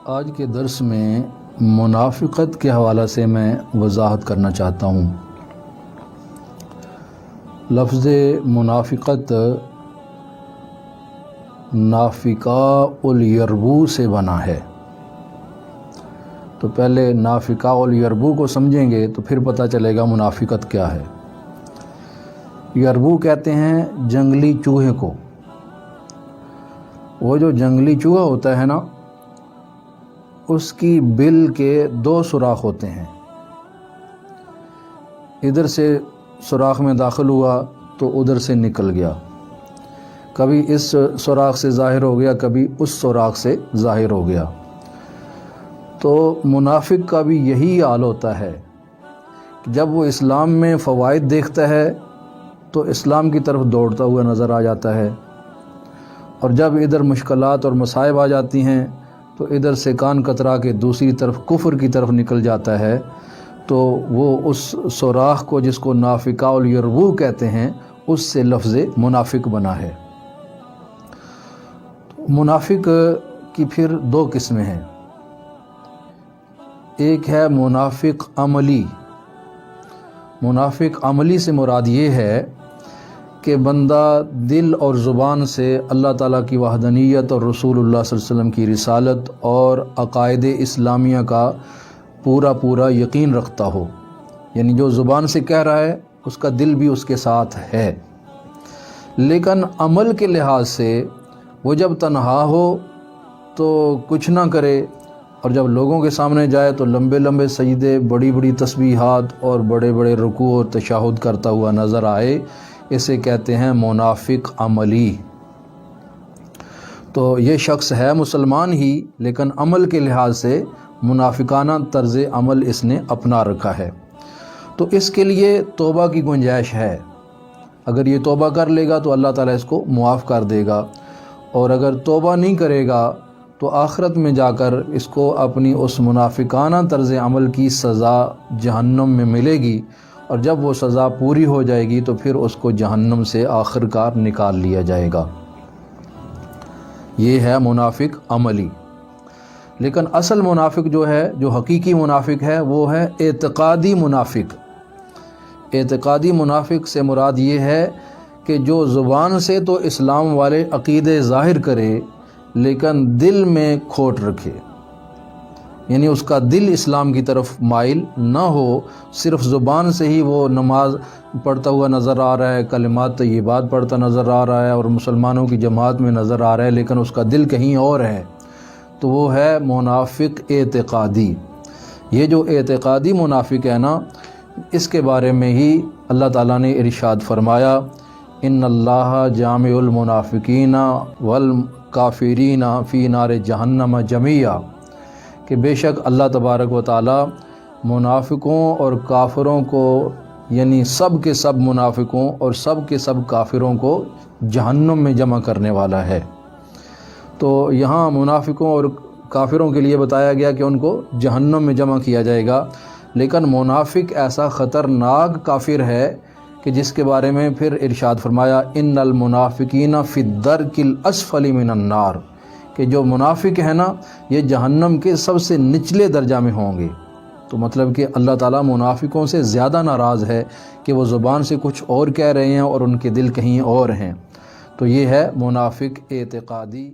آج کے درس میں منافقت کے حوالے سے میں وضاحت کرنا چاہتا ہوں۔ لفظ منافقت نافقہ الیربو سے بنا ہے، تو پہلے نافقہ الیربو کو سمجھیں گے تو پھر پتہ چلے گا منافقت کیا ہے۔ یربو کہتے ہیں جنگلی چوہے کو۔ وہ جو جنگلی چوہا ہوتا ہے نا، اس کی بل کے 2 سوراخ ہوتے ہیں، ادھر سے سوراخ میں داخل ہوا تو ادھر سے نکل گیا، کبھی اس سوراخ سے ظاہر ہو گیا، کبھی اس سوراخ سے ظاہر ہو گیا۔ تو منافق کا بھی یہی حال ہوتا ہے کہ جب وہ اسلام میں فوائد دیکھتا ہے تو اسلام کی طرف دوڑتا ہوا نظر آ جاتا ہے، اور جب ادھر مشکلات اور مصائب آ جاتی ہیں تو ادھر سے کان کترا کے دوسری طرف کفر کی طرف نکل جاتا ہے۔ تو وہ اس سوراخ کو جس کو نافقہ الیربو کہتے ہیں، اس سے لفظ منافق بنا ہے۔ منافق کی پھر 2 قسمیں ہیں۔ ایک ہے منافق عملی۔ منافق عملی سے مراد یہ ہے کہ بندہ دل اور زبان سے اللہ تعالیٰ کی وحدانیت اور رسول اللہ صلی اللہ علیہ وسلم کی رسالت اور عقائد اسلامیہ کا پورا یقین رکھتا ہو، یعنی جو زبان سے کہہ رہا ہے اس کا دل بھی اس کے ساتھ ہے، لیکن عمل کے لحاظ سے وہ جب تنہا ہو تو کچھ نہ کرے، اور جب لوگوں کے سامنے جائے تو لمبے لمبے سجدے، بڑی بڑی تسبیحات اور بڑے بڑے رکوع اور تشہد کرتا ہوا نظر آئے، اسے کہتے ہیں منافق عملی۔ تو یہ شخص ہے مسلمان ہی، لیکن عمل کے لحاظ سے منافقانہ طرز عمل اس نے اپنا رکھا ہے۔ تو اس کے لیے توبہ کی گنجائش ہے، اگر یہ توبہ کر لے گا تو اللہ تعالیٰ اس کو معاف کر دے گا، اور اگر توبہ نہیں کرے گا تو آخرت میں جا کر اس کو اپنی اس منافقانہ طرز عمل کی سزا جہنم میں ملے گی، اور جب وہ سزا پوری ہو جائے گی تو پھر اس کو جہنم سے آخر کار نکال لیا جائے گا۔ یہ ہے منافق عملی۔ لیکن اصل منافق جو ہے، جو حقیقی منافق ہے، وہ ہے اعتقادی منافق۔ اعتقادی منافق سے مراد یہ ہے کہ جو زبان سے تو اسلام والے عقیدے ظاہر کرے لیکن دل میں کھوٹ رکھے، یعنی اس کا دل اسلام کی طرف مائل نہ ہو، صرف زبان سے ہی وہ نماز پڑھتا ہوا نظر آ رہا ہے، کلمات طیبات پڑھتا نظر آ رہا ہے اور مسلمانوں کی جماعت میں نظر آ رہا ہے، لیکن اس کا دل کہیں اور ہے، تو وہ ہے منافق اعتقادی۔ یہ جو اعتقادی منافق ہے نا، اس کے بارے میں ہی اللہ تعالیٰ نے ارشاد فرمایا، ان اللہ جامع المنافقین والکافرین فی نار جہنم جمیعا، کہ بے شک اللہ تبارک و تعالی منافقوں اور کافروں کو، یعنی سب کے سب منافقوں اور سب کے سب کافروں کو جہنم میں جمع کرنے والا ہے۔ تو یہاں منافقوں اور کافروں کے لیے بتایا گیا کہ ان کو جہنم میں جمع کیا جائے گا، لیکن منافق ایسا خطرناک کافر ہے کہ جس کے بارے میں پھر ارشاد فرمایا، ان المنافقین فی الدرک الاسفل من النار، کہ جو منافق ہے نا، یہ جہنم کے سب سے نچلے درجہ میں ہوں گے۔ تو مطلب کہ اللہ تعالیٰ منافقوں سے زیادہ ناراض ہے کہ وہ زبان سے کچھ اور کہہ رہے ہیں اور ان کے دل کہیں اور ہیں۔ تو یہ ہے منافق اعتقادی۔